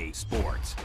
EA Sports.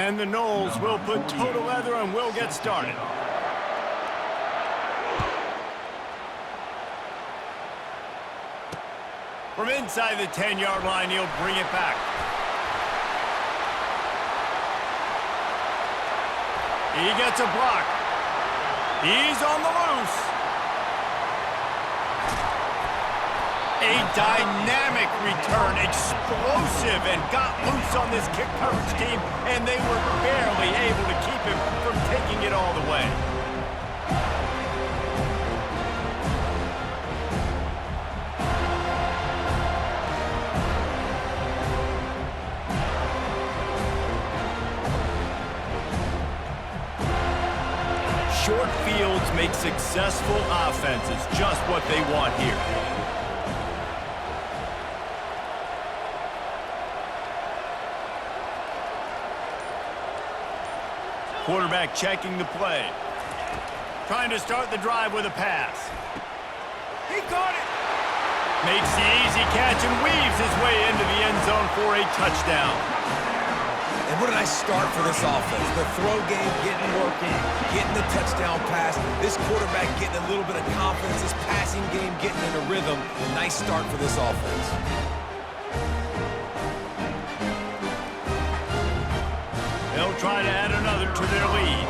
And the Noles will put toe to leather and will get started. From inside the 10-yard line, he'll bring it back. He gets a block. He's on the loose. A dynamic return, explosive, and got loose on this kick coverage team, and they were barely able to keep him from taking it all the way. Short fields make successful offenses just what they want here. Quarterback checking the play. Trying to start the drive with a pass. He caught it! Makes the easy catch and weaves his way into the end zone for a touchdown. And what a nice start for this offense. The throw game getting working, getting the touchdown pass. This quarterback getting a little bit of confidence. This passing game getting in a rhythm. Nice start for this offense. They'll try to add another to their lead.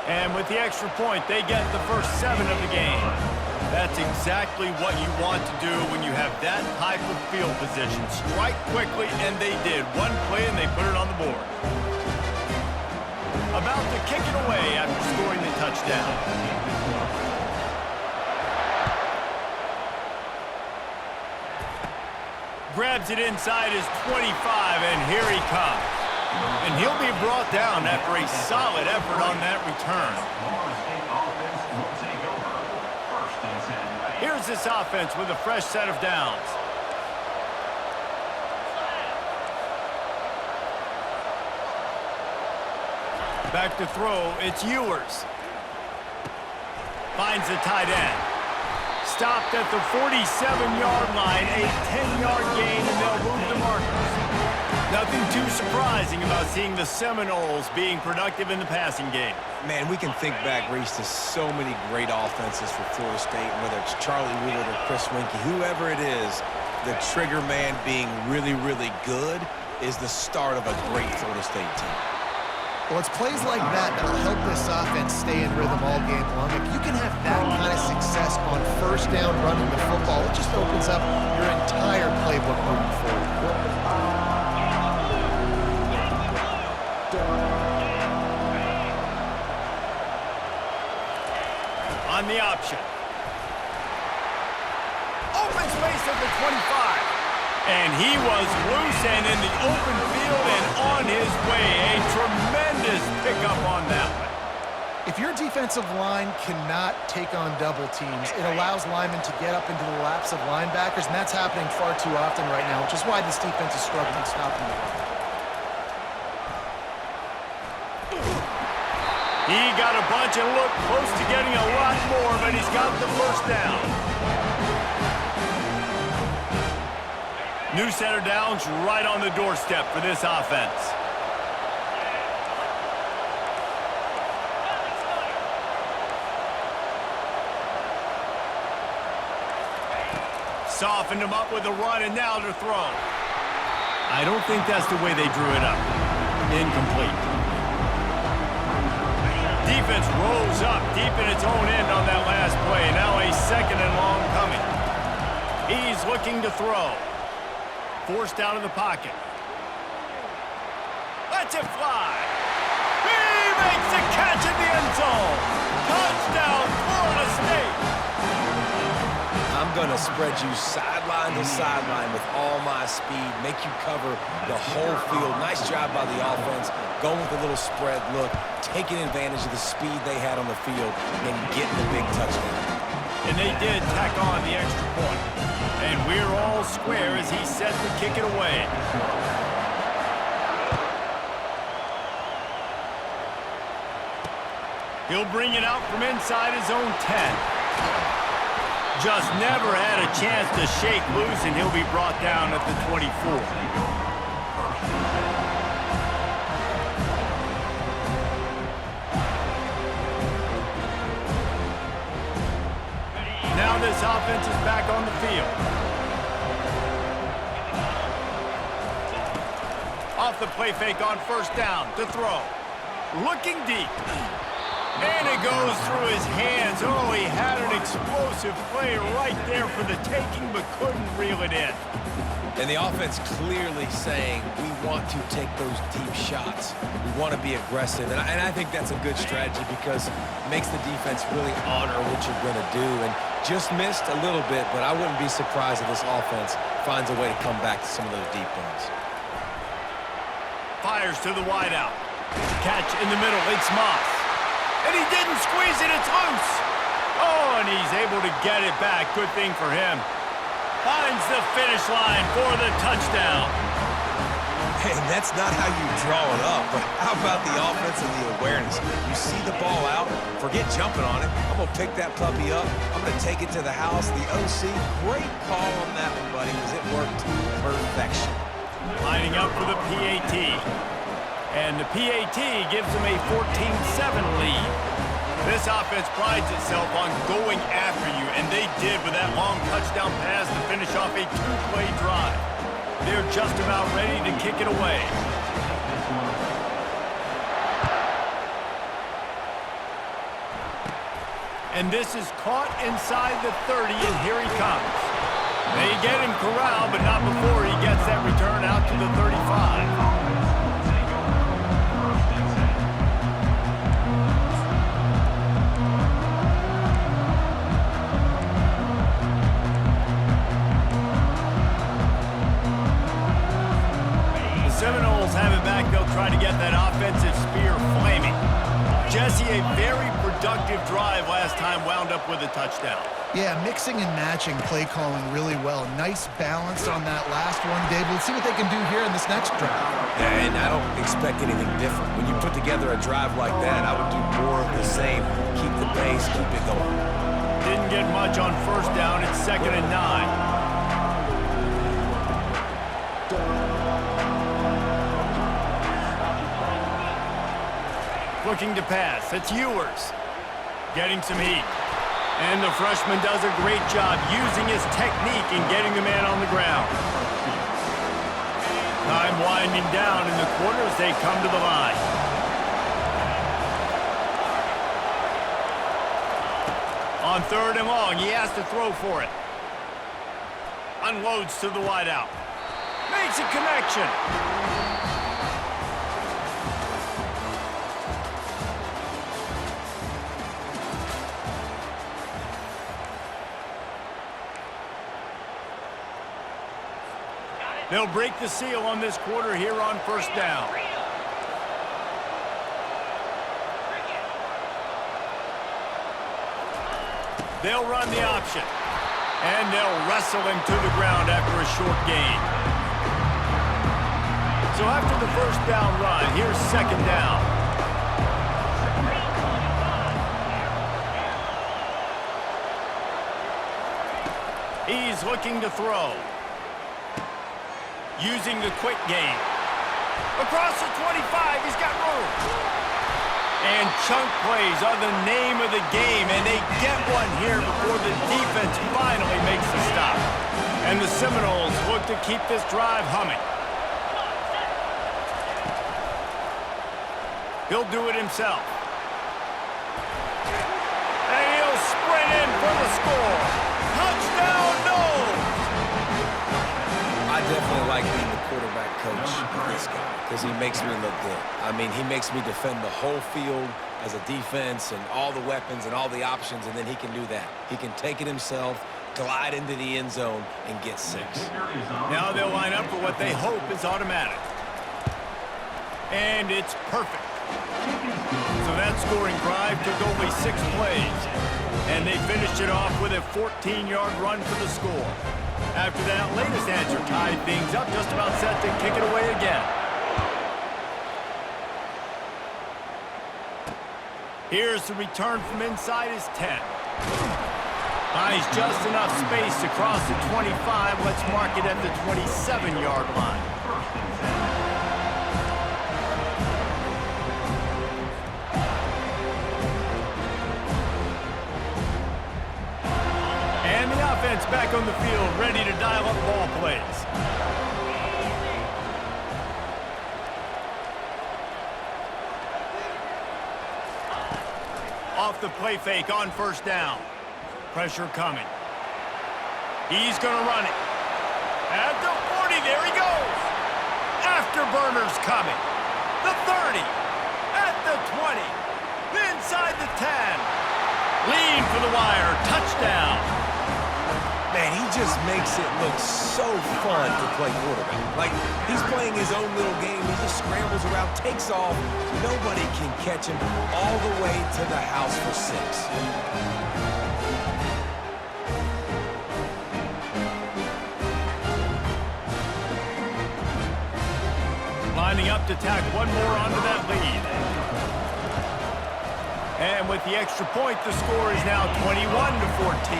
And with the extra point, they get the first 7 of the game. That's exactly what you want to do when you have that type of field position. Strike quickly, and they did. One play, and they put it on the board. About to kick it away after scoring the touchdown. Grabs it inside his 25, and here he comes. And he'll be brought down after a solid effort on that return. Here's this offense with a fresh set of downs. Back to throw, it's Ewers. Finds the tight end. Stopped at the 47-yard line, a 10-yard gain, and they'll move the markers. Nothing too surprising about seeing the Seminoles being productive in the passing game. Man, we can think back, Reese, to so many great offenses for Florida State, whether it's Charlie Willard or Chris Weinke, whoever it is, the trigger man being really, really good is the start of a great Florida State team. Well, it's plays like that that'll help this offense stay in rhythm all game long. If you can have that kind of success on first down running the football, it just opens up your entire playbook moving forward. On the option. Open space at the 25. And he was loose and in the open field and on his way. A tremendous pickup on that one. If your defensive line cannot take on double teams, it allows linemen to get up into the laps of linebackers, and that's happening far too often right now, which is why this defense is struggling stopping the run. He got a bunch and looked close to getting a lot more, but he's got the first down. New set of downs right on the doorstep for this offense. Softened him up with a run, and now to throw. I don't think that's the way they drew it up. Incomplete. Defense rolls up deep in its own end on that last play. Now a second and long coming. He's looking to throw. Forced out of the pocket. Lets it fly. He makes a catch in the end zone. Touchdown, Florida State. I'm going to spread you sideline to sideline with all my speed, make you cover the whole field. Nice job by the offense, going with a little spread look, taking advantage of the speed they had on the field, and getting the big touchdown. And they did tack on the extra point. And we're all square as he's set to kick it away. He'll bring it out from inside his own 10. Just never had a chance to shake loose, and he'll be brought down at the 24. Now this offense is back on the field. Off the play fake on first down to throw. Looking deep. And it goes through his hands. Oh, he had an explosive play right there for the taking, but couldn't reel it in. And the offense clearly saying, we want to take those deep shots. We want to be aggressive. And I think that's a good strategy because it makes the defense really honor what you're going to do. And just missed a little bit, but I wouldn't be surprised if this offense finds a way to come back to some of those deep ones. Fires to the wideout. Catch in the middle. It's Moss. And he didn't squeeze it. It's loose. Oh, and he's able to get it back. Good thing for him. Finds the finish line for the touchdown. Hey, that's not how you draw it up, but how about the offense and the awareness? You see the ball out, forget jumping on it. I'm going to pick that puppy up. I'm going to take it to the house. The OC, great call on that one, buddy, because it worked to perfection. Lining up for the PAT. And the PAT gives them a 14-7 lead. This offense prides itself on going after you, and they did with that long touchdown pass to finish off a two-play drive. They're just about ready to kick it away. And this is caught inside the 30, and here he comes. They get him corralled, but not before he gets that return out to the 35. Seminoles have it back. They'll try to get that offensive spear flaming. Jesse, a very productive drive last time, wound up with a touchdown. Yeah, mixing and matching play calling really well. Nice balance on that last one, Dave. Let's see what they can do here in this next drive. And I don't expect anything different. When you put together a drive like that, I would do more of the same. Keep the pace, keep it going. Didn't get much on first down. It's 2nd and 9. Looking to pass. It's Ewers. Getting some heat. And the freshman does a great job using his technique and getting the man on the ground. Time winding down in the quarter as they come to the line. On 3rd and long, he has to throw for it. Unloads to the wideout. Makes a connection. They'll break the seal on this quarter here on first down. They'll run the option. And they'll wrestle him to the ground after a short gain. So after the first down run, here's 2nd down. He's looking to throw. Using the quick game. Across the 25, he's got room. And chunk plays are the name of the game, and they get one here before the defense finally makes the stop. And the Seminoles look to keep this drive humming. He'll do it himself. And he'll sprint in for the score. Touchdown, Noles! I definitely like being the quarterback coach of this guy because he makes me look good. I mean, he makes me defend the whole field as a defense and all the weapons and all the options, and then he can do that. He can take it himself, glide into the end zone, and get 6. Now they'll line up for what they hope is automatic. And it's perfect. So that scoring drive took only 6 plays. And they finished it off with a 14-yard run for the score. After that latest answer tied things up, just about set to kick it away again. Here's the return from inside his 10. Buys just enough space to cross the 25. Let's mark it at the 27-yard line. And the offense back on the field, ready to dial up ball plays. Off the play fake on first down. Pressure coming. He's going to run it. At the 40, there he goes. Afterburners coming. The 30. At the 20. Inside the 10. Lean for the wire. Touchdown. Man, he just makes it look so fun to play quarterback. Like, he's playing his own little game. He just scrambles around, takes off. Nobody can catch him all the way to the house for 6. Lining up to tack one more onto that lead. And with the extra point, the score is now 21-14.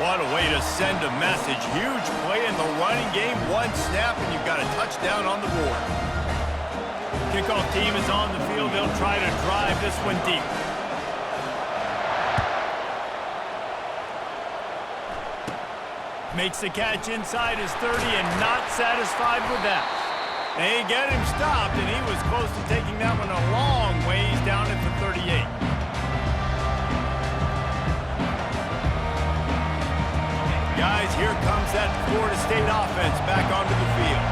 What a way to send a message. Huge play in the running game. One snap, and you've got a touchdown on the board. Kickoff team is on the field. They'll try to drive this one deep. Makes the catch inside his 30 and not satisfied with that. They get him stopped, and he was close to taking that one a long ways down at the 38. Guys, here comes that Florida State offense back onto the field.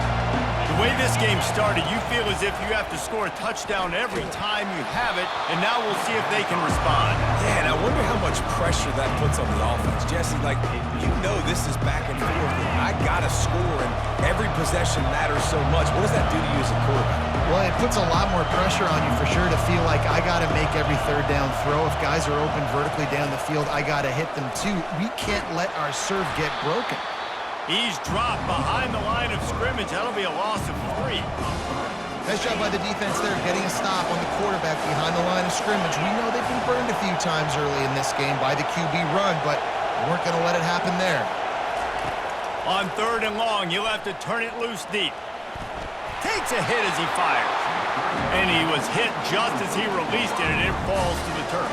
The way this game started, you feel as if you have to score a touchdown every time you have it, and now we'll see if they can respond. Yeah, and I wonder how much pressure that puts on the offense. Jesse, like, you know this is back and forth, and I got to score, and every possession matters so much. What does that do to you as a quarterback? Well, it puts a lot more pressure on you for sure to feel like I got to make every third down throw. If guys are open vertically down the field, I got to hit them too. We can't let our serve get broken. He's dropped behind the line of scrimmage. That'll be a loss of 3. Nice job by the defense there, getting a stop on the quarterback behind the line of scrimmage. We know they've been burned a few times early in this game by the QB run, but we weren't going to let it happen there. On 3rd and long, you'll have to turn it loose deep. Takes a hit as he fires. And he was hit just as he released it, and it falls to the turf.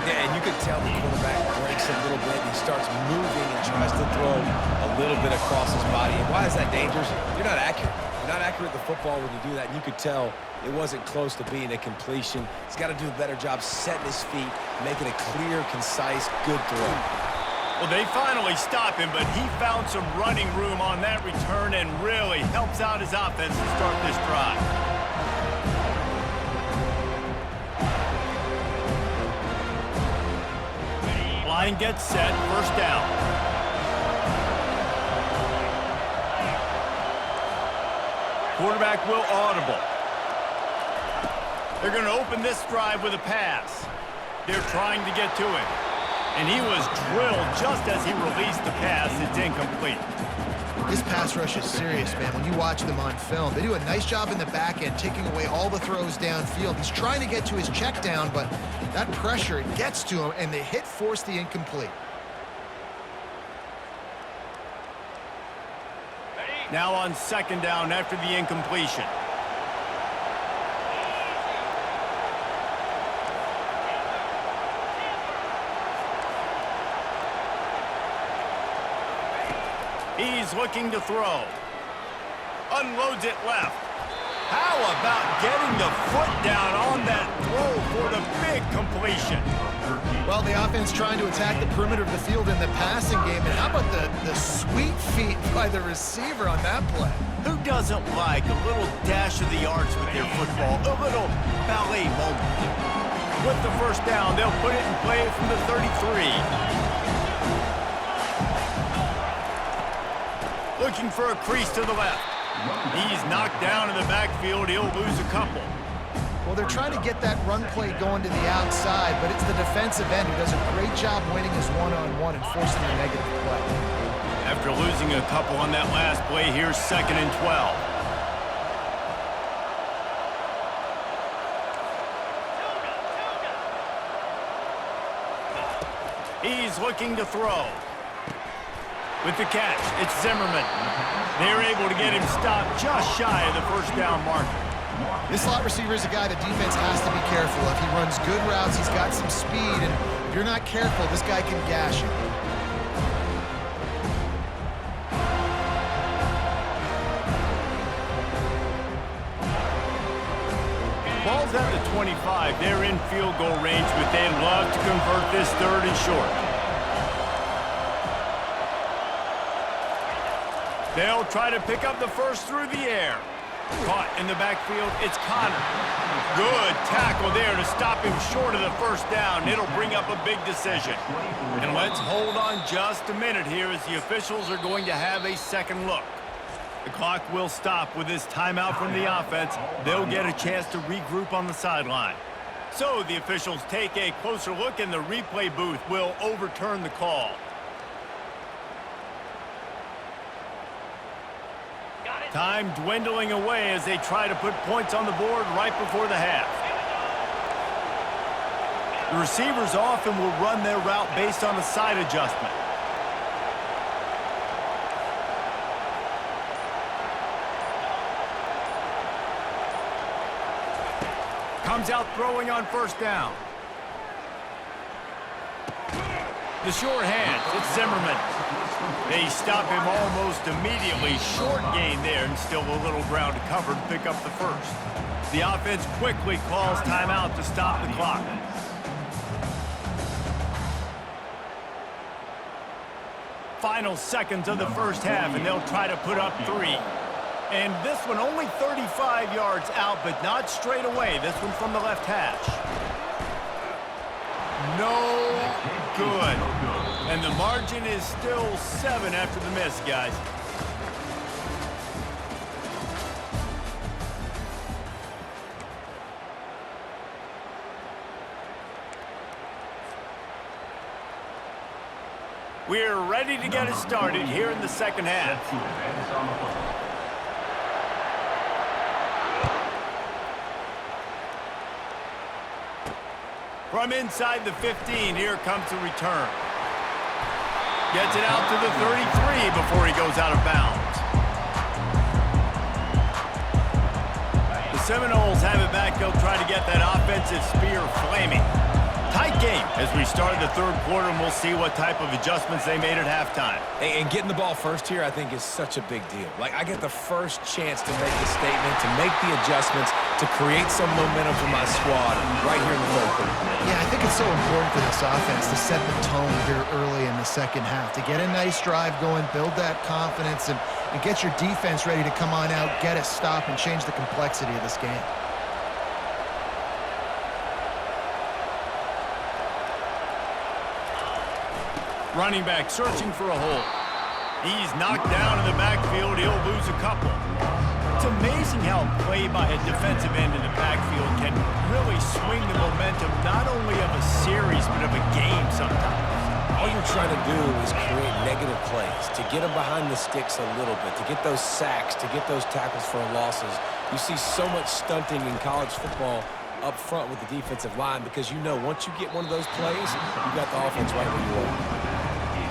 Yeah, and you can tell the quarterback breaks a little bit. He starts moving and tries to throw a little bit across his body. And why is that dangerous? You're not accurate. You're not accurate with the football when you do that. And you could tell it wasn't close to being a completion. He's got to do a better job setting his feet, making a clear, concise, good throw. Well, they finally stop him, but he found some running room on that return and really helps out his offense to start this drive. Line gets set, first down. Quarterback will audible. They're going to open this drive with a pass. They're trying to get to him. And he was drilled just as he released the pass. It's incomplete. This pass rush is serious, man. When you watch them on film, they do a nice job in the back end, taking away all the throws downfield. He's trying to get to his check down, but that pressure, it gets to him, and the hit forced the incomplete. Now on 2nd down after the incompletion. He's looking to throw. Unloads it left. How about getting the foot down on that throw for the big completion? Well, the offense trying to attack the perimeter of the field in the passing game. And how about the sweet feet by the receiver on that play? Who doesn't like a little dash of the arts with their football? A little ballet moment. With the first down, they'll put it in play from the 33. Looking for a crease to the left. He's knocked down in the backfield. He'll lose a couple. Well, they're trying to get that run play going to the outside, but it's the defensive end who does a great job winning his one-on-one and forcing the negative play. After losing a couple on that last play, here's 2nd and 12. He's looking to throw. With the catch, it's Zimmerman. They're able to get him stopped just shy of the first down marker. This slot receiver is a guy the defense has to be careful of. He runs good routes, he's got some speed, and if you're not careful, this guy can gash you. Ball's at the 25. They're in field goal range, but they'd love to convert this 3rd and short. They'll try to pick up the first through the air. Caught in the backfield, it's Connor. Good tackle there to stop him short of the first down. It'll bring up a big decision. And let's hold on just a minute here as the officials are going to have a second look. The clock will stop with this timeout from the offense. They'll get a chance to regroup on the sideline. So the officials take a closer look and the replay booth will overturn the call. Time dwindling away as they try to put points on the board right before the half. The receivers often will run their route based on a side adjustment. Comes out throwing on first down. The short hands, it's Zimmerman. They stop him almost immediately. Short gain there and still a little ground to cover to pick up the first. The offense quickly calls timeout to stop the clock. Final seconds of the first half, and they'll try to put up 3. And this one only 35 yards out, but not straight away. This one from the left hash. No good. And the margin is still 7 after the miss, guys. We're ready to get it started here in the second half. From inside the 15, here comes the return. Gets it out to the 33 before he goes out of bounds. The Seminoles have it back. They'll try to get that offensive spear flaming. Tight game as we start the 3rd quarter, and we'll see what type of adjustments they made at halftime. And getting the ball first here, I think, is such a big deal. Like, I get the first chance to make the statement, to make the adjustments, to create some momentum for my squad right here in the 3rd quarter. Yeah, I think it's so important for this offense to set the tone here early in the second half, to get a nice drive going, build that confidence, and get your defense ready to come on out, get a stop, and change the complexity of this game. Running back searching for a hole. He's knocked down in the backfield. He'll lose a couple. It's amazing how play by a defensive end in the backfield can really swing the momentum not only of a series but of a game sometimes. All you're trying to do is create negative plays, to get them behind the sticks a little bit, to get those sacks, to get those tackles for losses. You see so much stunting in college football up front with the defensive line because you know once you get one of those plays, you got the offense right where you are.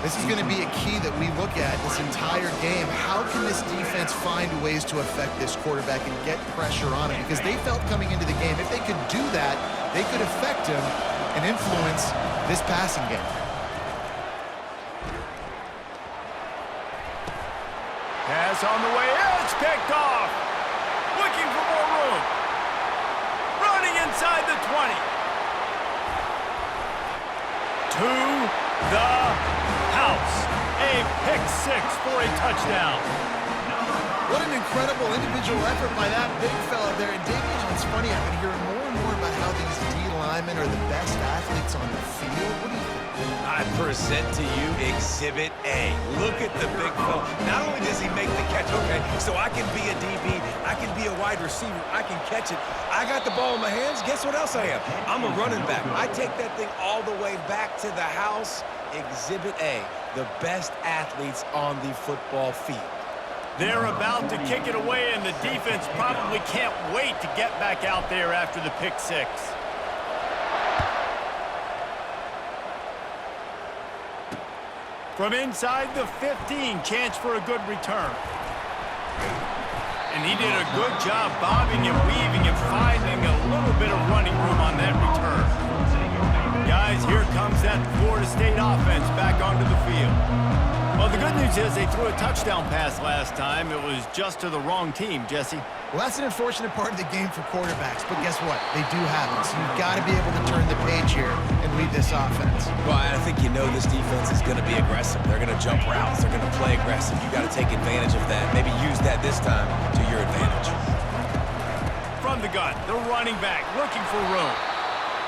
This is going to be a key that we look at this entire game. How can this defense find ways to affect this quarterback and get pressure on him? Because they felt coming into the game, if they could do that, they could affect him and influence this passing game. Pass on the way. It's picked off. Looking for more room. Running inside the 20. To the house. A pick 6 for a touchdown. What an incredible individual effort by that big fella there. And Dave, it's funny, I've been hearing more and more about how these D linemen are the best athletes on the field. What do you think? I present to you Exhibit A. Look at the big fella. Not only does he make the catch, okay, so I can be a DB, I can be a wide receiver, I can catch it. I got the ball in my hands. Guess what else I am? I'm a running back. I take that thing all the way back to the house. Exhibit A, the best athletes on the football field. They're about to kick it away, and the defense probably can't wait to get back out there after the pick 6. From inside the 15, chance for a good return. And he did a good job bobbing and weaving and finding a little bit of running room on that return. Guys, here comes that Florida State offense back onto the field. Well, the good news is they threw a touchdown pass last time. It was just to the wrong team, Jesse. Well, that's an unfortunate part of the game for quarterbacks, but guess what? They do happen, so you've got to be able to turn the page here and lead this offense. Well, I think you know this defense is going to be aggressive. They're going to jump routes. They're going to play aggressive. You got to take advantage of that. Maybe use that this time to your advantage. From the gun, the running back looking for room.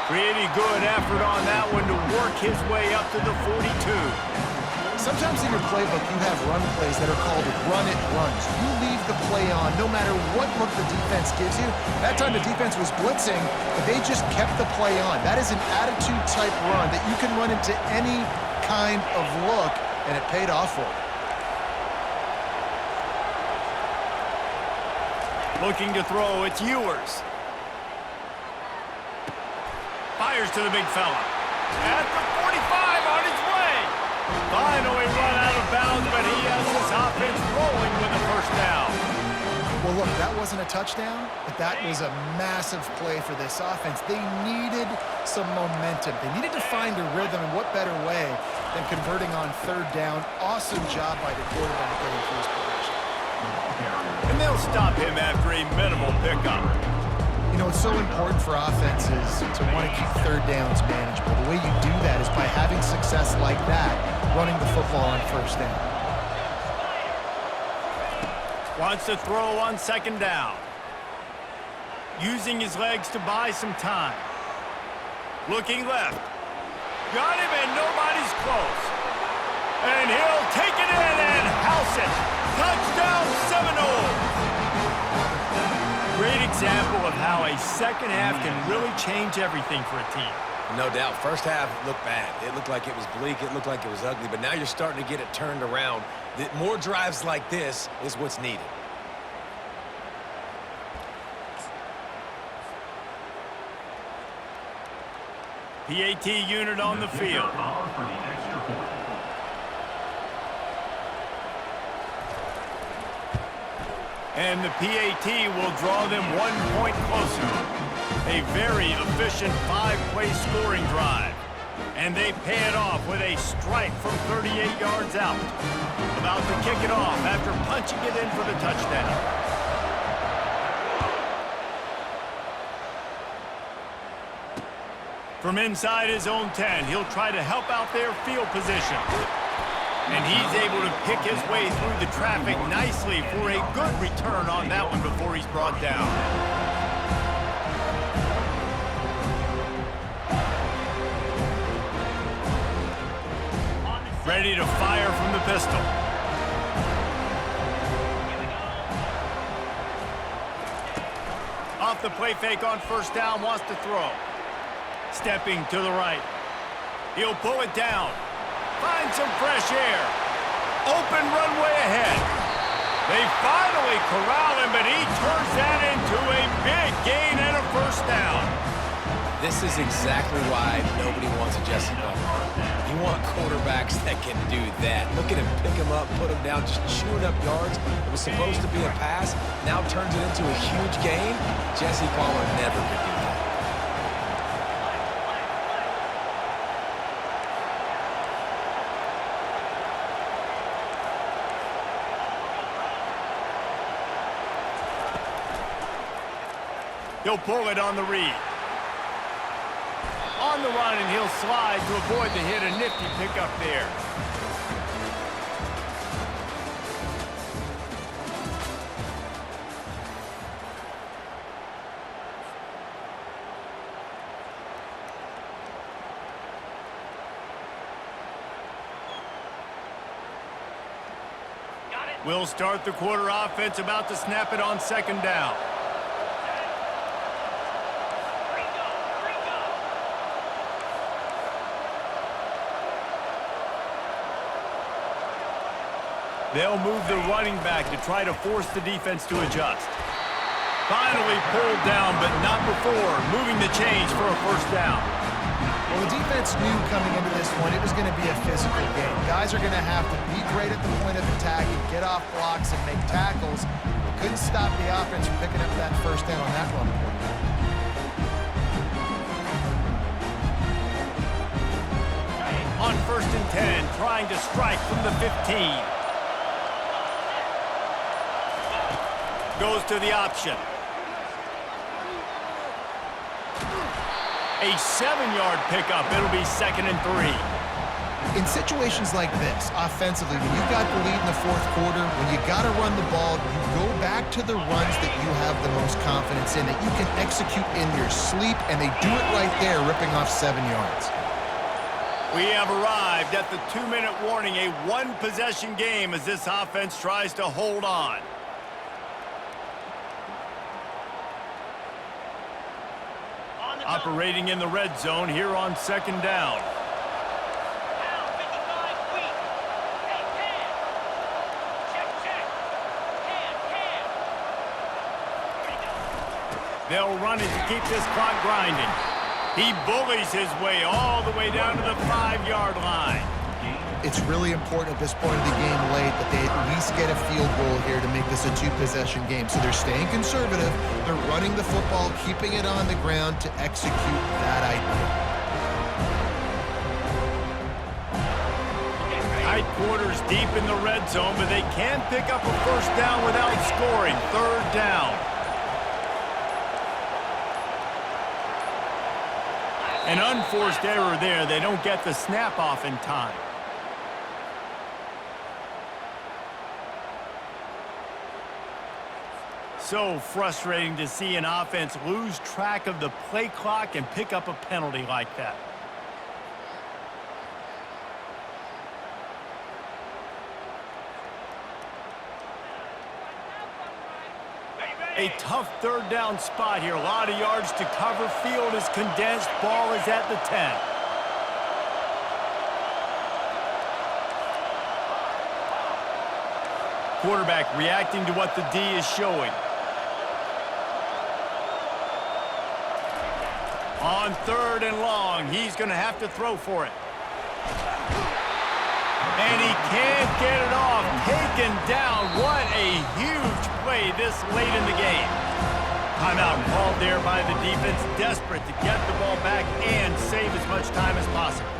Pretty good effort on that one to work his way up to the 42. Sometimes in your playbook, you have run plays that are called run-it runs. You leave the play on no matter what look the defense gives you. That time the defense was blitzing, but they just kept the play on. That is an attitude-type run that you can run into any kind of look, and it paid off for you. Looking to throw, it's Ewers. Fires to the big fella. At the 45 on his way. Finally run out of bounds, but he has his offense rolling with a first down. Well, look, that wasn't a touchdown, but that was a massive play for this offense. They needed some momentum. They needed to find a rhythm, and what better way than converting on third down. Awesome job by the quarterback getting first position. And they'll stop him after a minimal pickup. You know, it's so important for offenses to want to keep third downs manageable. The way you do that is by having success like that, running the football on first down. Wants to throw on second down. Using his legs to buy some time. Looking left. Got him and nobody's close. And he'll take it in and house it. Touchdown Seminoles. Great example of how a second half can really change everything for a team. No doubt. First half looked bad. It looked like it was bleak. It looked like it was ugly. But now you're starting to get it turned around. More drives like this is what's needed. PAT unit on the field. And the PAT will draw them 1 point closer. A very efficient 5-play scoring drive. And they pay it off with a strike from 38 yards out. About to kick it off after punching it in for the touchdown. From inside his own 10, he'll try to help out their field position. And he's able to pick his way through the traffic nicely for a good return on that one before he's brought down. Ready to fire from the pistol. Off the play fake on first down, wants to throw. Stepping to the right. He'll pull it down. Find some fresh air. Open runway ahead. They finally corral him, but he turns that into a big gain and a first down. This is exactly why nobody wants a Jesse Butler. You want quarterbacks that can do that. Look at him, pick him up, put him down, just chewing up yards. It was supposed to be a pass, now turns it into a huge gain. Jesse Butler never could do that. He'll pull it on the read. On the run, and he'll slide to avoid the hit. A nifty pickup there. We'll start the quarter offense, about to snap it on second down. They'll move the running back to try to force the defense to adjust. Finally pulled down, but not before moving the chains for a first down. Well, the defense knew coming into this one it was going to be a physical game. Guys are going to have to be great at the point of attack and get off blocks and make tackles. They couldn't stop the offense from picking up that first down on that run point. On 1st and 10, trying to strike from the 15. Goes to the option. A 7-yard pickup. It'll be 2nd and 3. In situations like this, offensively, when you've got the lead in the fourth quarter, when you got to run the ball, you go back to the runs that you have the most confidence in, that you can execute in your sleep, and they do it right there, ripping off 7 yards. We have arrived at the 2-minute warning, a one-possession game as this offense tries to hold on. Operating in the red zone here on 2nd down. They'll run it to keep this clock grinding. He bullies his way all the way down to the 5-yard line. It's really important at this point of the game late that they at least get a field goal here to make this a 2-possession game. So they're staying conservative. They're running the football, keeping it on the ground to execute that idea. Tight quarters deep in the red zone, but they can pick up a first down without scoring. 3rd down. An unforced error there. They don't get the snap off in time. So frustrating to see an offense lose track of the play clock and pick up a penalty like that. A tough 3rd down spot here. A lot of yards to cover. Field is condensed. Ball is at the 10. Quarterback reacting to what the D is showing. On 3rd and long, he's going to have to throw for it. And he can't get it off. Taken down. What a huge play this late in the game. Timeout called there by the defense, desperate to get the ball back and save as much time as possible.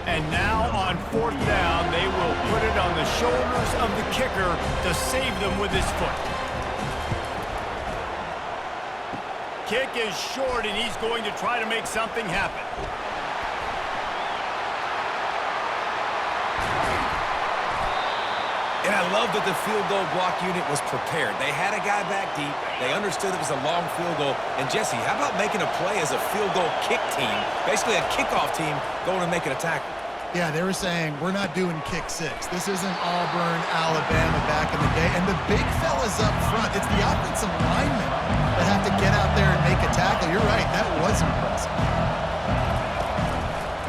And now on 4th down, they will put it on the shoulders of the kicker to save them with his foot. Kick is short, and he's going to try to make something happen. And I love that the field goal block unit was prepared. They had a guy back deep. They understood it was a long field goal. And, Jesse, how about making a play as a field goal kick team, basically a kickoff team, going and making a tackle? Yeah, they were saying, we're not doing kick 6. This isn't Auburn, Alabama back in the day. And the big fellas up front, it's the offensive linemen that have to get out there and make a tackle. You're right, that was impressive.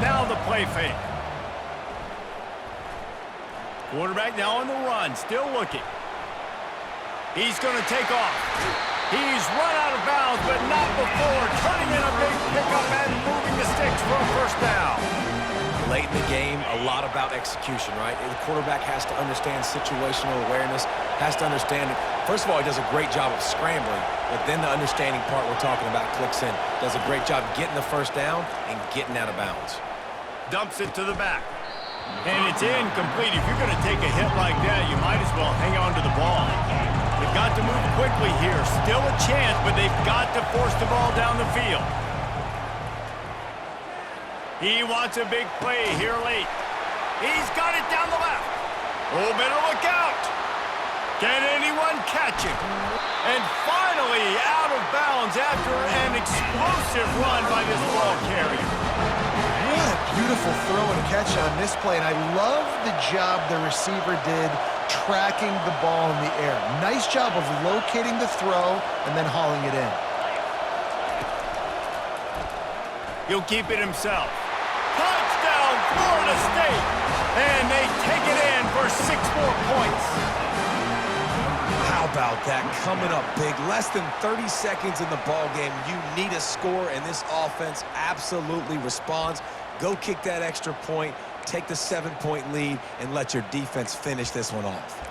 Now the play fake. Quarterback now on the run, still looking. He's going to take off. He's run out of bounds, but not before turning in a big pickup and moving the sticks for a first down. Late in the game, a lot about execution, right? The quarterback has to understand situational awareness, has to understand it. First of all, he does a great job of scrambling, but then the understanding part we're talking about clicks in. Does a great job getting the first down and getting out of bounds. Dumps it to the back. And it's incomplete. If you're going to take a hit like that, you might as well hang on to the ball. They've got to move quickly here. Still a chance, but they've got to force the ball down the field. He wants a big play here late. He's got it down the left. Oh, better look out. Can anyone catch him? And finally out of bounds after an explosive run by this ball carrier. What a beautiful throw and catch on this play. And I love the job the receiver did tracking the ball in the air. Nice job of locating the throw and then hauling it in. He'll keep it himself. Touchdown, Florida State! And they take it in for 6 more points. about that? Coming up big, less than 30 seconds in the ball game. You need a score, and this offense absolutely responds. Go kick that extra point, take the 7-point lead, and let your defense finish this one off.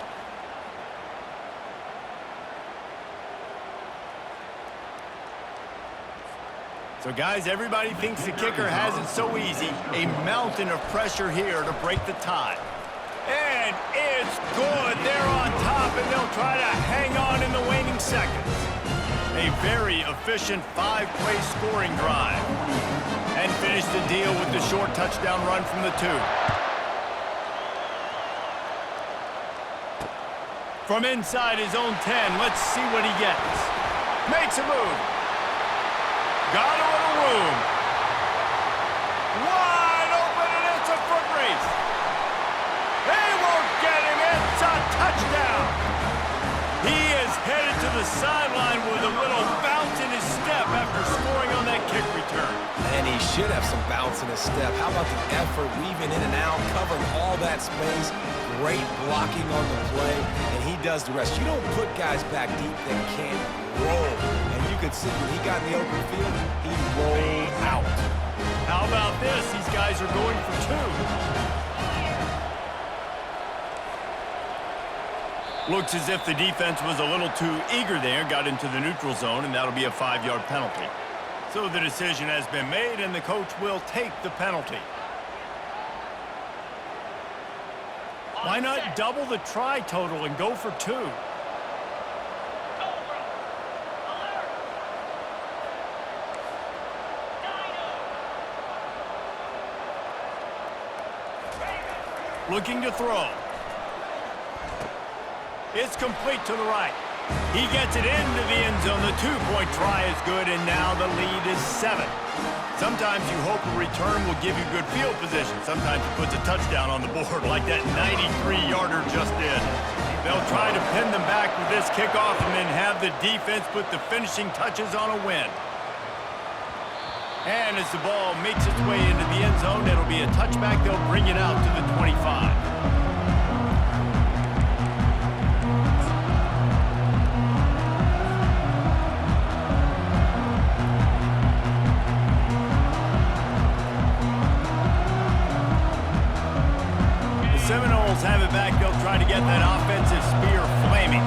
So, guys, everybody thinks the kicker has it so easy. A mountain of pressure here to break the tie. And it's good. They're on top, and they'll try to hang on in the waning seconds. A very efficient 5-play scoring drive. And finish the deal with the short touchdown run from the 2. From inside his own 10, let's see what he gets. Makes a move. Got a little room. Wide open, and it's a foot race. They won't get him. It's a touchdown. He is headed to the sideline with a little bounce in his step after scoring on that kick return. And he should have some bounce in his step. How about the effort, weaving in and out, covering all that space, great blocking on the play, and he does the rest. You don't put guys back deep that can't roll. And you could see when he got in the open field, he rolled out. How about this? These guys are going for 2. Looks as if the defense was a little too eager there, got into the neutral zone, and that'll be a 5-yard penalty. So the decision has been made, and the coach will take the penalty. Why not double the try total and go for 2? Looking to throw. It's complete to the right. He gets it into the end zone. The 2-point try is good, and now the lead is 7. Sometimes you hope a return will give you good field position. Sometimes it puts a touchdown on the board like that 93-yarder just did. They'll try to pin them back with this kickoff and then have the defense put the finishing touches on a win. And as the ball makes its way into the end zone, it'll be a touchback. They'll bring it out to the 25. Seminoles have it back. They'll try to get that offensive spear flaming.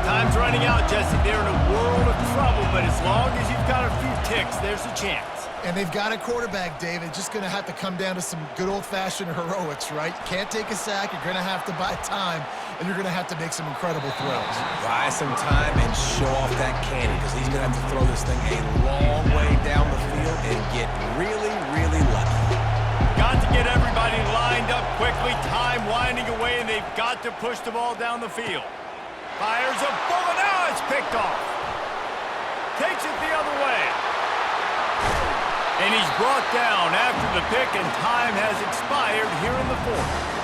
Time's running out, Jesse. They're in a world of trouble, but as long as you've got a few ticks, there's a chance. And they've got a quarterback, David. Just going to have to come down to some good old-fashioned heroics, right? You can't take a sack. You're going to have to buy time, and you're going to have to make some incredible throws. Buy some time and show off that cannon, because he's going to have to throw this thing a long way down the field and get really, really lucky. Got to get everybody lined up quickly. Time winding away, and they've got to push the ball down the field. Fires a bullet. Now it's picked off. Takes it the other way. And he's brought down after the pick, and time has expired here in the 4th.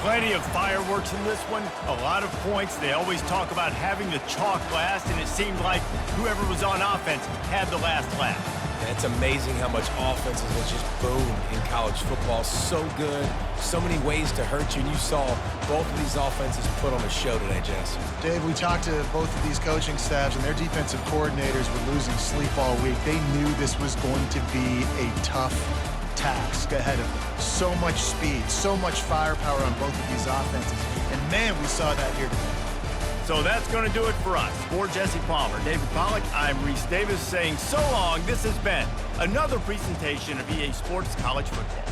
Plenty of fireworks in this one, a lot of points. They always talk about having the chalk last, and it seemed like whoever was on offense had the last laugh. And it's amazing how much offenses will just boom in college football. So good, so many ways to hurt you, and you saw both of these offenses put on a show today, Jess. Dave, we talked to both of these coaching staffs, and their defensive coordinators were losing sleep all week. They knew this was going to be a tough task ahead of them. So much speed, so much firepower on both of these offenses. And, man, we saw that here today. So that's going to do it for us. For Jesse Palmer, David Pollack, I'm Reese Davis saying so long. This has been another presentation of EA Sports College Football.